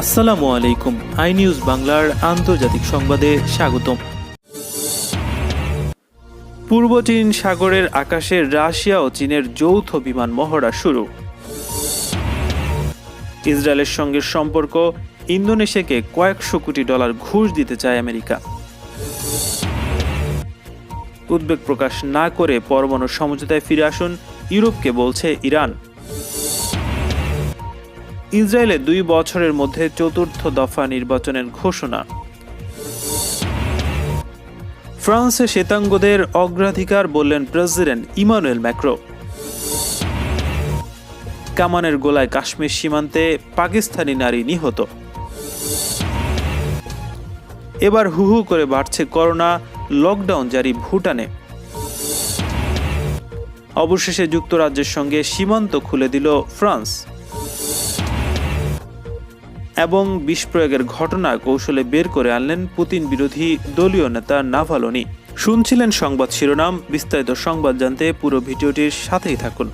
আসসালামু আলাইকুম। I news বাংলার আন্তর্জাতিক সংবাদে স্বাগতম। পূর্ব চীন সাগরের আকাশে রাশিয়া ও চীনের যৌথ বিমান মহড়া শুরু। ইসরায়েলের সঙ্গে সম্পর্ক, ইন্দোনেশিয়াকে কয়েকশো কোটি ডলার ঘুষ দিতে চায় আমেরিকা। উদ্বেগ প্রকাশ না করে পরমাণু সমঝোতায় ফিরে আসুন, ইউরোপকে বলছে ইরান। ইসরায়েলে 2 বছরের মধ্যে চতুর্থ দফা নির্বাচনের ঘোষণা। ফ্রান্সে শ্বেতাঙ্গদের অগ্রাধিকার বললেন প্রেসিডেন্ট ইমানুয়েল ম্যাক্রো। কামানের গোলায় কাশ্মীর সীমান্তে পাকিস্তানি নারী নিহত। এবার হু হু করে বাড়ছে করোনা, লকডাউন জারি ভুটানে। অবশেষে যুক্তরাজ্যের সঙ্গে সীমান্ত খুলে দিল ফ্রান্স। এবং বিষ প্রয়োগের ঘটনা কৌশলে বের করে আনলেন পুতিন বিরোধী দলীয় নেতা নাভালনি। শুনছিলেন সংবাদ শিরোনাম, বিস্তারিত সংবাদ জানতে পুরো ভিডিওটির সাথেই থাকুন।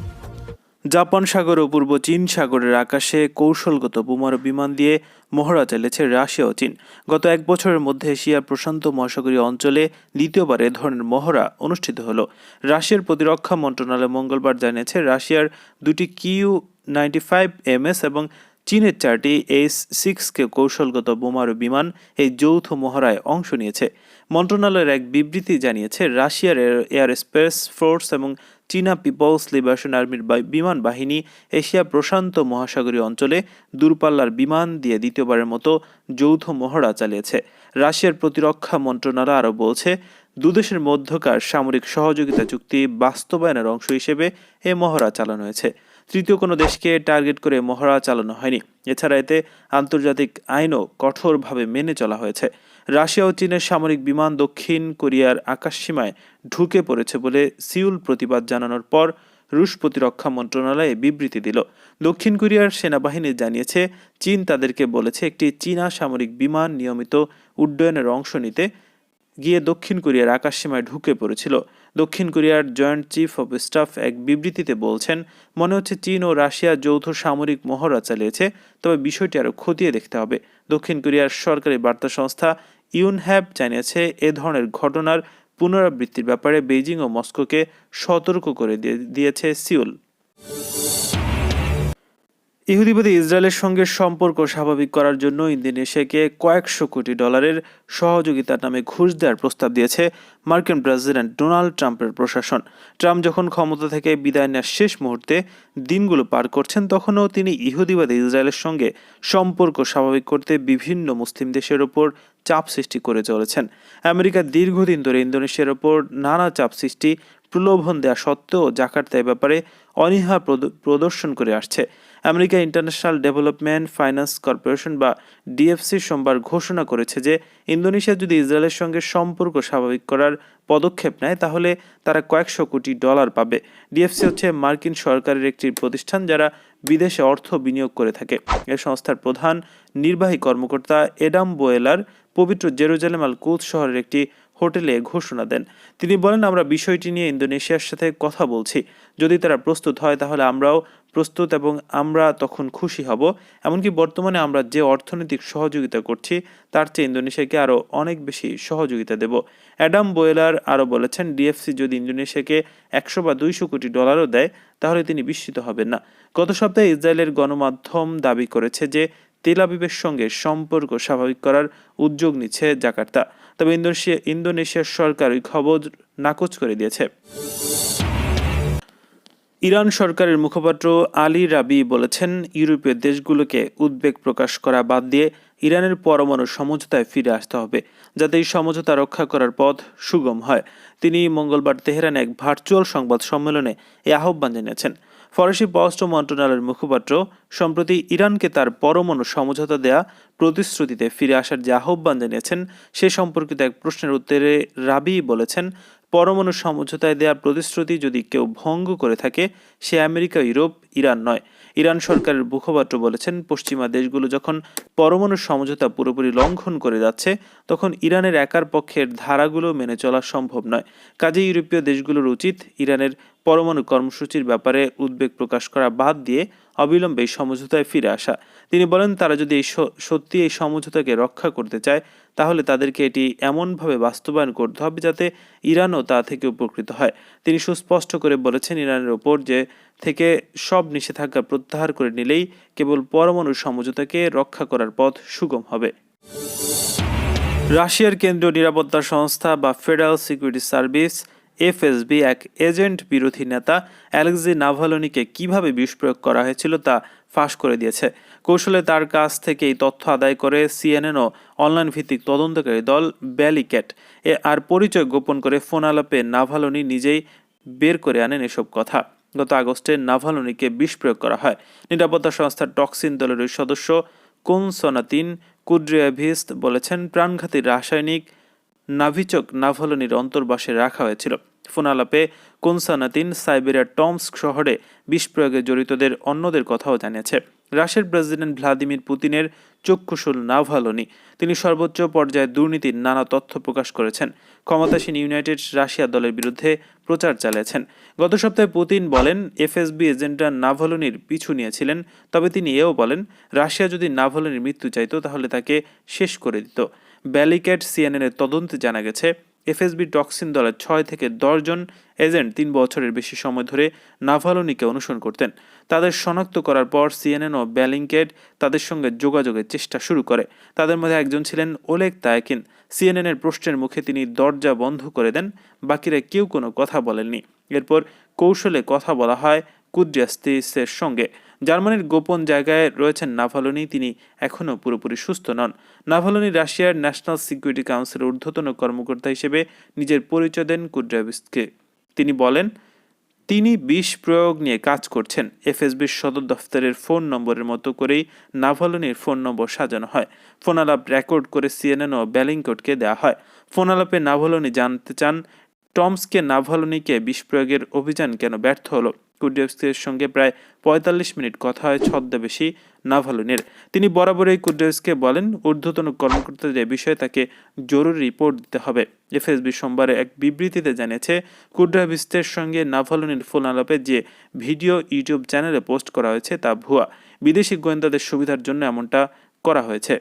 জাপান সাগর ও পূর্ব চীন সাগরের আকাশে কৌশলগত বোমারু বিমান দিয়ে মহড়া চালিয়েছে রাশিয়া ও চীন। গত 1 বছরের মধ্যে এশিয়ার প্রশান্ত মহাসাগরীয় অঞ্চলে দ্বিতীয়বার এ ধরনের মহড়া অনুষ্ঠিত হলো। রাশিয়ার প্রতিরক্ষা মন্ত্রণালয় মঙ্গলবার জানিয়েছে, রাশিয়ার 2টি Kiu-95MS এবং চীনের 4টি S-6K কৌশলগত বোমারু বিমান এই যৌথ মহড়ায় অংশ নিয়েছে। মন্ত্রণালয়ের এক বিবৃতি জানিয়েছে, রাশিয়ার এয়ার স্পেস ফোর্স এবং চীনা পিপলস লিবারেশন আর্মির বিমান বাহিনী এশিয়া প্রশান্ত মহাসাগরীয় অঞ্চলে দূরপাল্লার বিমান দিয়ে দ্বিতীয়বারের মতো যৌথ মহড়া চালিয়েছে। রাশিয়ার প্রতিরক্ষা মন্ত্রণালয় আরও বলছে, দুদেশের মধ্যকার সামরিক সহযোগিতা চুক্তি বাস্তবায়নের অংশ হিসেবে এ মহড়া চালানো হয়েছে। তৃতীয় কোনো দেশকে টার্গেট করে মহড়া চালানো হয়নি। এছাড়া এতে আন্তর্জাতিক আইনও কঠোরভাবে মেনে চলা হয়েছে। রাশিয়া ও চীনের সামরিক বিমান দক্ষিণ কোরিয়ার আকাশসীমায় ঢুকে পড়েছে বলে সিউল প্রতিবাদ জানানোর পর রুশ প্রতিরক্ষা মন্ত্রণালয় বিবৃতি দিল। দক্ষিণ কোরিয়ার সেনাবাহিনী জানিয়েছে, চীন তাদেরকে বলেছে একটি চীনা সামরিক বিমান নিয়মিত উড্ডয়নের অংশ নিতে গিয়ে দক্ষিণ কোরিয়ার আকাশসীমায় ঢুকে পড়েছিল। দক্ষিণ কোরিয়ার জয়েন্ট চিফ অব স্টাফ এক বিবৃতিতে বলছেন, মনে হচ্ছে চীন ও রাশিয়া যৌথ সামরিক মহড়া চালিয়েছে, তবে বিষয়টি আরও খতিয়ে দেখতে হবে। দক্ষিণ কোরিয়ার সরকারি বার্তা সংস্থা ইউনহ্যাব জানিয়েছে, এ ধরনের ঘটনার পুনরাবৃত্তির ব্যাপারে বেইজিং ও মস্কোকে সতর্ক করে দিয়েছে সিউল। ইহুদিবাদী ইসরায়েলের সঙ্গে সম্পর্ক স্বাভাবিক করার জন্য ইন্দোনেশিয়াকে কয়েকশো কোটি ডলারের সহযোগিতার নামে ঘুষ দেওয়ার প্রস্তাব দিয়েছে মার্কিন প্রেসিডেন্ট ডোনাল্ড ট্রাম্পের প্রশাসন। ট্রাম্প যখন ক্ষমতা থেকে বিদায় নেওয়ার শেষ মুহূর্তে দিনগুলো পার করছেন, তখনও তিনি ইহুদিবাদী ইসরায়েলের সঙ্গে সম্পর্ক স্বাভাবিক করতে বিভিন্ন মুসলিম দেশের ওপর চাপ সৃষ্টি করে চলেছেন। আমেরিকা দীর্ঘদিন ধরে ইন্দোনেশিয়ার ওপর নানা চাপ সৃষ্টি, প্রলোভন দেওয়া সত্ত্বেও জাকার্তা এ ব্যাপারে অনীহা প্রদর্শন করে আসছে। America international development finance corporation বা ডিএফসি সোমবার ঘোষণা করেছে যে, ইন্দোনেশিয়া যদি ইসরায়েলের সঙ্গে সম্পর্ক স্বাভাবিক করার পদক্ষেপ নেয়, তাহলে তারা কয়েকশো কোটি ডলার পাবে। ডিএফসি হচ্ছে মার্কিন সরকারের একটি প্রতিষ্ঠান যারা বিদেশে অর্থ বিনিয়োগ করে থাকে। এ সংস্থার প্রধান নির্বাহী কর্মকর্তা এডাম বোয়েলার পবিত্র জেরুজালেম আল কুদস শহরের একটি হোটেলে ঘোষণা দেন। তিনি বলেন, আমরা বিষয়টি নিয়ে ইন্দোনেশিয়ার সাথে কথা বলছি। যদি তারা প্রস্তুত হয় তাহলে আমরাও প্রস্তুত এবং আমরা তখন খুশি হব। এমনকি বর্তমানে আমরা যে অর্থনৈতিক সহযোগিতা করছি তার চেয়ে ইন্দোনেশিয়াকে আরও অনেক বেশি সহযোগিতা দেব। অ্যাডাম বোয়েলার আরও বলেছেন, ডিএফসি যদি ইন্দোনেশিয়াকে 100 বা 200 কোটি ডলারও দেয় তাহলে তিনি বিস্মিত হবেন না। গত সপ্তাহে ইসরায়েলের গণমাধ্যম দাবি করেছে যে, তেল আবিবের সঙ্গে সম্পর্ক স্বাভাবিক করার উদ্যোগ নিচ্ছে জাকার্তা। তবে ইন্দোনেশিয়ার সরকার ওই খবর নাকচ করে দিয়েছে। ইরান সরকারের মুখপাত্র আলী রাবি বলেছেন, ইউরোপীয় দেশগুলোকে উদ্বেগ প্রকাশ করা বাদ দিয়ে ইরানের পরমাণু সমঝোতায় ফিরে আসতে হবে, যাতে এই সমঝোতা রক্ষা করার পথ সুগম হয়। তিনি মঙ্গলবার তেহরানে এক ভার্চুয়াল সংবাদ সম্মেলনে এই আহ্বান জানিয়েছেন। ফরাসি পররাষ্ট্র মন্ত্রণালয়ের মুখপাত্র সম্প্রতি ইরানকে তার পরমাণু সমঝোতা দেয়া প্রতিশ্রুতিতে ফিরে আসার যে আহ্বান জানিয়েছেন, সে সম্পর্কিত এক প্রশ্নের উত্তরে রাবি বলেছেন, পরমাণু সমঝোতায় দেয়া প্রতিশ্রুতি যদি কেউ ভঙ্গ করে থাকে, সে আমেরিকা, ইউরোপ, ইরান নয়। ইরান সরকারের মুখপাত্র বলেছেন, পশ্চিমা দেশগুলো যখন পরমাণু সমঝোতা পুরোপুরি লঙ্ঘন করে যাচ্ছে, তখন ইরানের একার পক্ষের ধারাগুলো মেনে চলা সম্ভব নয়। কাজেই ইউরোপীয় দেশগুলোর উচিত ইরানের পরমাণু কর্মসূচির ব্যাপারে উদ্বেগ প্রকাশ করা বাদ দিয়ে অবিলম্বে এই সমঝোতায় ফিরে আসা। তিনি বলেন, তারা যদি সত্যি এই সমঝোতাকে রক্ষা করতে চায় তাহলে তাদেরকে এটি এমনভাবে বাস্তবায়ন করতে হবে যাতে ইরানও তা থেকে উপকৃত হয়। তিনি সুস্পষ্ট করে বলেছেন, ইরানের ওপর থেকে সব নিষেধাজ্ঞা প্রত্যাহার করে নিলেই কেবল পরমাণু সমঝোতাকে রক্ষা করার পথ সুগম হবে। রাশিয়ার কেন্দ্রীয় নিরাপত্তা সংস্থা বা ফেডারেল সিকিউরিটি সার্ভিস এফএসবি এক এজেন্ট বিরোধী নেতা অ্যালেক্সি নাভালনিকে কিভাবে বিষ প্রয়োগ করা হয়েছিল তা ফাঁস করে দিয়েছে। কৌশলে তার কাছ থেকে এই তথ্য আদায় করে সিএনএন ও অনলাইন ভিত্তিক তদন্তকারী দল ব্যালিক্যাট আর পরিচয় গোপন করে ফোন আলাপে নাভালনি নিজেই বের করে আনেন এসব কথা। গত আগস্টে নাভালনিকে বিষ প্রয়োগ করা হয়। নিরাপত্তা সংস্থার টক্সিন দলের ওই সদস্য কোনসনাতিন কুদ্রিয়াভিস বলেছেন, প্রাণঘাতী রাসায়নিক নাভিচক নাভালনির অন্তর্বাসে রাখা হয়েছিল। ফোন আলাপে কোনসানাতিন সাইবেরিয়ার টমস্ক শহরে বিষ প্রয়োগে জড়িতদের অন্যদের কথাও জানিয়েছে। রাশিয়ার প্রেসিডেন্ট ভ্লাদিমির পুতিনের চক্ষুশূল নাভালনি। তিনি সর্বোচ্চ পর্যায়ে দুর্নীতির নানা তথ্য প্রকাশ করেছেন। ক্ষমতাসীন ইউনাইটেড রাশিয়া দলের বিরুদ্ধে প্রচার চালিয়েছেন। গত সপ্তাহে পুতিন বলেন, এফএসবি এজেন্টরা নাভালনির পিছু নিয়েছিলেন। তবে তিনি এও বলেন, রাশিয়া যদি নাভালনির মৃত্যু চাইত তাহলে তাকে শেষ করে দিত। ব্যালিক্যাট সিএনএনের তদন্তে জানা গেছে, এফএসবি টক্সিন দলের 6 থেকে 10 জন এজেন্ট 3 বছরের বেশি সময় ধরে নাভালনিকে অনুসরণ করতেন। তাদের শনাক্ত করার পর সিএনএন ও ব্যালিংকেট তাদের সঙ্গে যোগাযোগের চেষ্টা শুরু করে। তাদের মধ্যে একজন ছিলেন ওলেগ তায়াকিন। সিএনএনের প্রশ্নের মুখে তিনি দরজা বন্ধ করে দেন। বাকিরা কেউ কোনো কথা বলেননি। এরপর কৌশলে কথা বলা হয় কুদ্রিয়াস্তিসের সঙ্গে। জার্মানির গোপন জায়গায় রয়েছেন নাভালনি। তিনি এখনও পুরোপুরি সুস্থ নন। নাভালনি রাশিয়ার ন্যাশনাল সিকিউরিটি কাউন্সিলের ঊর্ধ্বতন কর্মকর্তা হিসেবে নিজের পরিচয় দেন কুদ্রিয়াভিসকে। তিনি বলেন, তিনি বিষ প্রয়োগ নিয়ে কাজ করছেন। এফএসবির সদর দফতরের ফোন নম্বরের মতো করেই নাভালনির ফোন নম্বর সাজানো হয়। ফোন আলাপ রেকর্ড করে সিএনএন ও ব্যালিংকটকে দেওয়া হয়। ফোন আলাপে নাভালনি জানতে চান, টমস্কে নাভালনিকে বিষ প্রয়োগের অভিযান কেন ব্যর্থ হলো। কুদ্রিয়াভস্কির সঙ্গে প্রায় 45 মিনিট কথা হয় ছদ্মবেশী নাভালনির। তিনি বরাবরই কুদ্রিয়াভস্কিকে বলেন, ঊর্ধ্বতন কর্মকর্তাদের বিষয়ে তাকে জরুরি রিপোর্ট দিতে হবে। এফএসবি সোমবার এক বিবৃতিতে জানিয়েছে, কুদ্রিয়াভস্কির সঙ্গে নাভালনির ফোন আলাপে যে ভিডিও ইউটিউব চ্যানেলে পোস্ট করা হয়েছে তা ভুয়া। বিদেশি গোয়েন্দাদের সুবিধার জন্য এমনটা করা হয়েছে।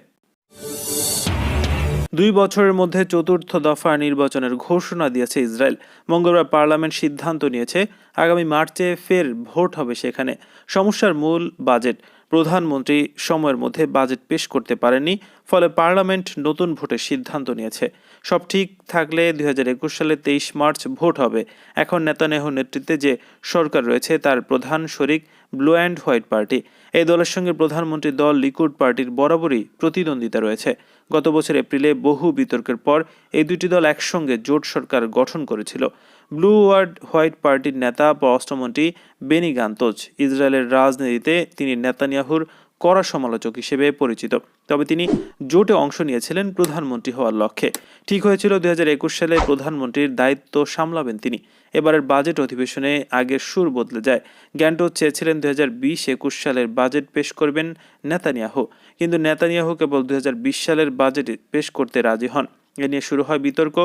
2 বছরের মধ্যে চতুর্থ দফা নির্বাচনের ঘোষণা দিয়েছে ইসরায়েল। মঙ্গলবার পার্লামেন্ট সিদ্ধান্ত নিয়েছে, আগামী মার্চে ফের ভোট হবে সেখানে। সমস্যার মূল বাজেট। প্রধানমন্ত্রী সময়ের মধ্যে বাজেট পেশ করতে পারেননি, ফলে পার্লামেন্ট নতুন ভোটের সিদ্ধান্ত নিয়েছে। সব ঠিক থাকলে 2021 সালে 23 মার্চ ভোট হবে। এখন নেতানিয়াহুর নেতৃত্বে যে সরকার রয়েছে তার প্রধান শরিক ব্লু অ্যান্ড হোয়াইট পার্টি। এই দলের সঙ্গে প্রধানমন্ত্রী দল লিকুড পার্টির বরাবরই প্রতিদ্বন্দ্বিতা রয়েছে। গত বছর এপ্রিলে বহু বিতর্কের পর এই দুটি দল একসঙ্গে জোট সরকার গঠন করেছিল। ব্লু অ্যান্ড হোয়াইট পার্টির নেতা পররাষ্ট্রমন্ত্রী বেনি গান্তজ। ইসরায়েলের রাজনীতিতে তিনি নেতানিয়াহুর কড়া সমালোচক হিসেবে পরিচিত। তবে তিনি জোটে অংশ নিয়েছিলেন প্রধানমন্ত্রী হওয়ার লক্ষ্যে। ঠিক হয়েছিল 2021 সালে প্রধানমন্ত্রীর দায়িত্ব সামলাবেন তিনি। এবারের বাজেট অধিবেশনে আগের সুর বদলে যায়। গ্যান্টোজ চেয়েছিলেন 2020-21 সালের বাজেট পেশ করবেন নেতানিয়াহু, কিন্তু নেতানিয়াহু কেবল 2020 সালের বাজেট পেশ করতে রাজি হন। এ নিয়ে শুরু হয় বিতর্ক।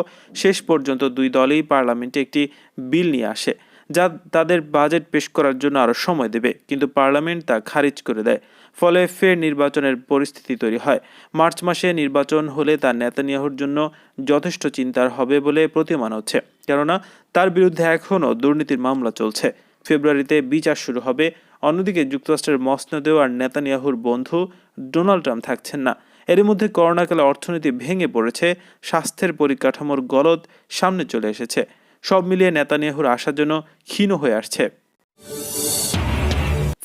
শেষ পর্যন্ত দুই দলই পার্লামেন্টে একটি বিল নিয়ে আসে, যা তাদের বাজেট পেশ করার জন্য আরও সময় দেবে, কিন্তু পার্লামেন্ট তা খারিজ করে দেয়। ফলে ফের নির্বাচনের পরিস্থিতি তৈরি হয়। মার্চ মাসে নির্বাচন হলে তা নেতানিয়াহুর জন্য যথেষ্ট চিন্তার হবে বলে প্রতীয়মান হচ্ছে, কেননা তার বিরুদ্ধে এখনও দুর্নীতির মামলা চলছে। ফেব্রুয়ারিতে বিচার শুরু হবে। অন্যদিকে যুক্তরাষ্ট্রের মসনদেও আর নেতানিয়াহুর বন্ধু ডোনাল্ড ট্রাম্প থাকছেন না। এর মধ্যে করোনাকালে অর্থনীতি ভেঙে পড়েছে, স্বাস্থ্যের পরিকাঠামোর গলদ সামনে চলে এসেছে। সব মিলিয়ে নেতানিয়াহুর আশা যেন ক্ষীণ হয়ে আসছে।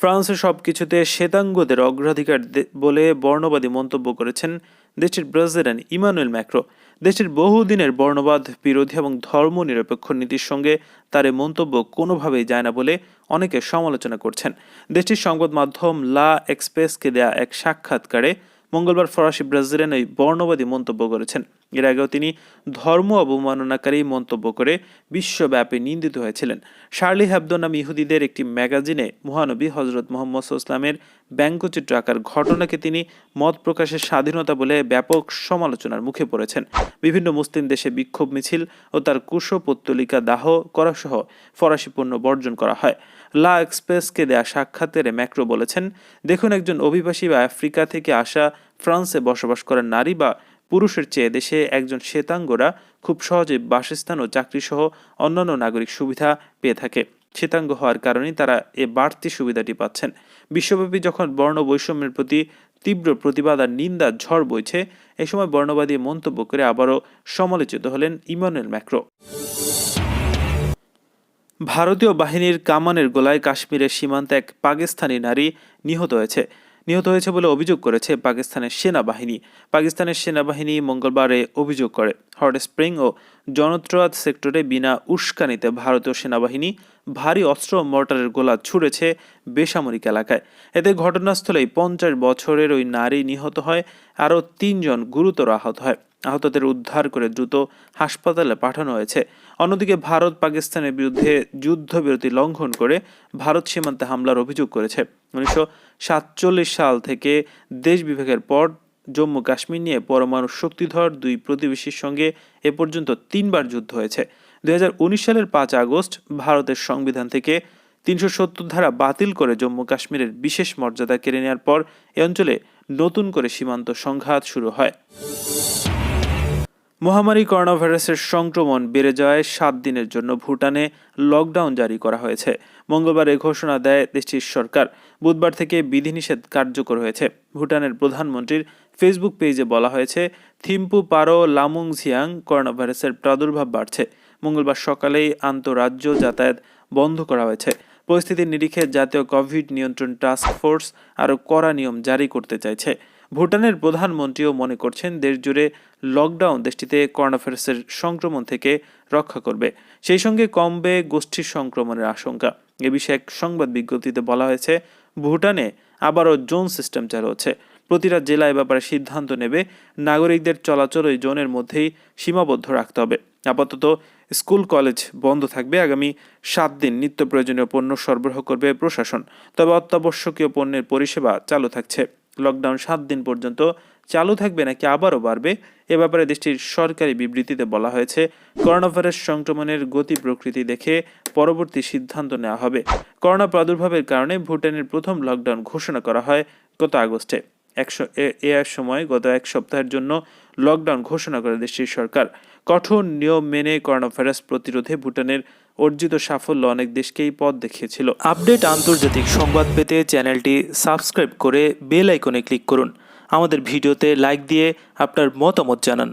ফ্রান্সে সবকিছুতে শ্বেতাঙ্গদের অগ্রাধিকার বলে বর্ণবাদী মন্তব্য করেছেন দেশটির প্রেসিডেন্ট ইমানুয়েল ম্যাক্রো। দেশটির বহুদিনের বর্ণবাদ বিরোধী এবং ধর্মনিরপেক্ষ নীতির সঙ্গে তার এই মন্তব্য কোনোভাবেই যায় না বলে অনেকে সমালোচনা করছেন। দেশটির সংবাদ মাধ্যম লা এক্সপ্রেসকে দেয়া এক সাক্ষাৎকারে মঙ্গলবার ফরাসি প্রেসিডেন্ট ওই বর্ণবাদী মন্তব্য করেছেন। এর আগেও তিনি ধর্ম অবমাননাকারী মন্তব্য করে বিশ্বব্যাপী নিন্দিত হয়েছিলেন। শার্লি হেবদো নামে ইহুদিদের একটি ম্যাগাজিনে মহানবী হজরত মুহাম্মদ ইসলামের ব্যঙ্গচিত্র আঁকার ঘটনাকে তিনি মত প্রকাশের স্বাধীনতা বলে ব্যাপক সমালোচনার মুখে পড়েছেন। বিভিন্ন মুসলিম দেশে বিক্ষোভ মিছিল ও তার কুশপুত্তলিকা দাহ করা সহ ফরাসি পণ্য বর্জন করা হয়। লা এক্সপ্রেসকে দেয়া সাক্ষাৎকারে ম্যাক্রো বলেছেন, দেখুন, একজন অভিবাসী বা আফ্রিকা থেকে আসা ফ্রান্সে বসবাস করা নারী বা পুরুষের চেয়ে দেশে একজন শ্বেতাঙ্গরা খুব সহজে বাসস্থান ও চাকরি সহ অন্যান্য নাগরিক সুবিধা পেয়ে থাকে। শ্বেতাঙ্গ হওয়ার কারণেই তারা এ বাড়তি সুবিধাটি পাচ্ছেন। বিশ্বব্যাপী যখন বর্ণ বৈষম্যের প্রতি তীব্র প্রতিবাদ আর নিন্দার ঝড় বইছে, এ সময় বর্ণবাদী মন্তব্য করে আবারও সমালোচিত হলেন ইমানুয়েল ম্যাক্রো। ভারতীয় বাহিনীর কামানের গোলায় কাশ্মীরের সীমান্তে এক পাকিস্তানি নারী নিহত হয়েছে বলে অভিযোগ করেছে পাকিস্তানের সেনাবাহিনী। পাকিস্তানের সেনাবাহিনী মঙ্গলবার অভিযোগ করে, হট স্প্রিং ও জনত্রাত সেক্টরে বিনা উস্কানিতে ভারতীয় সেনাবাহিনী ভারী অস্ত্র ও মর্টারের গোলা ছুড়েছে বেসামরিক এলাকায়। এতে ঘটনাস্থলেই 50 বছরের ওই নারী নিহত হয়, আরও 3 জন গুরুতর আহত হয়। আহতদের উদ্ধার করে দ্রুত হাসপাতালে পাঠানো হয়েছে। অন্যদিকে ভারত পাকিস্তানের বিরুদ্ধে যুদ্ধবিরতি লঙ্ঘন করে ভারত সীমান্তে হামলার অভিযোগ করেছে। 1947 সাল থেকে দেশ বিভাগের পর জম্মু কাশ্মীর নিয়ে পরমাণু শক্তিধর দুই প্রতিবেশীর সঙ্গে এ পর্যন্ত 3 বার যুদ্ধ হয়েছে। 2019 সালের 5 আগস্ট ভারতের সংবিধান থেকে 370 ধারা বাতিল করে জম্মু কাশ্মীরের বিশেষ মর্যাদা কেড়ে নেওয়ার পর এ অঞ্চলে নতুন করে সীমান্ত সংঘাত শুরু হয়। মহামারী করোনা ভাইরাসের সংক্রমণ বেড়ে যাওয়ায় 7 দিনের জন্য ভুটানে লকডাউন জারি করা হয়েছে। মঙ্গলবার এ ঘোষণা দেয় দেশটির সরকার। বুধবার থেকে বিধিনিষেধ কার্যকর হয়েছে। ভুটানের প্রধানমন্ত্রীর ফেসবুক পেজে বলা হয়েছে, থিম্পু পারো লামুং ঝিয়াং করোনা ভাইরাসের প্রাদুর্ভাব বাড়ছে। মঙ্গলবার সকালেই আন্তঃরাজ্য যাতায়াত বন্ধ করা হয়েছে। পরিস্থিতির নিরিখে জাতীয় কোভিড নিয়ন্ত্রণ টাস্ক ফোর্স আরও কড়া নিয়ম জারি করতে চাইছে। ভুটানের প্রধানমন্ত্রীও মনে করছেন দেশ জুড়ে লকডাউন দেশটিতে করোনা ভাইরাসের সংক্রমণ থেকে রক্ষা করবে। সেই সঙ্গে কমবে গোষ্ঠী সংক্রমণের আশঙ্কা। এ বিষয়ে এক সংবাদ বিজ্ঞপ্তিতে বলা হয়েছে, ভুটানে আবারও জোন সিস্টেম চালু হচ্ছে। প্রতিটা জেলা এ ব্যাপারে সিদ্ধান্ত নেবে। নাগরিকদের চলাচল ওই জোনের মধ্যেই সীমাবদ্ধ রাখতে হবে। আপাতত স্কুল কলেজ বন্ধ থাকবে। আগামী 7 দিন নিত্য প্রয়োজনীয় পণ্য সরবরাহ করবে প্রশাসন। তবে অত্যাবশ্যকীয় পণ্যের পরিষেবা চালু থাকছে। লকডাউন 7 দিন পর্যন্ত চালু থাকবে নাকি আবারও বাড়বে, এ ব্যাপারে দেশটির সরকারি বিবৃতিতে বলা হয়েছে, করোনা ভাইরাস সংক্রমণের গতি প্রকৃতি দেখে পরবর্তী সিদ্ধান্ত নেওয়া হবে। করোনা প্রাদুর্ভাবের কারণে ভুটানের প্রথম লকডাউন ঘোষণা করা হয় গত আগস্টে। সময় গত 1 সপ্তাহের জন্য লকডাউন ঘোষণা করে দেশটির সরকার। কঠোর নিয়ম মেনে করোনা ভাইরাস প্রতিরোধে ভুটানের অর্জিত সাফল্য অনেক দেশকেই পথ দেখিয়েছিল। আপডেট আন্তর্জাতিক সংবাদ পেতে চ্যানেলটি সাবস্ক্রাইব করে বেল আইকনে ক্লিক করুন। আমাদের ভিডিওতে লাইক দিয়ে আপনার মতামত জানান।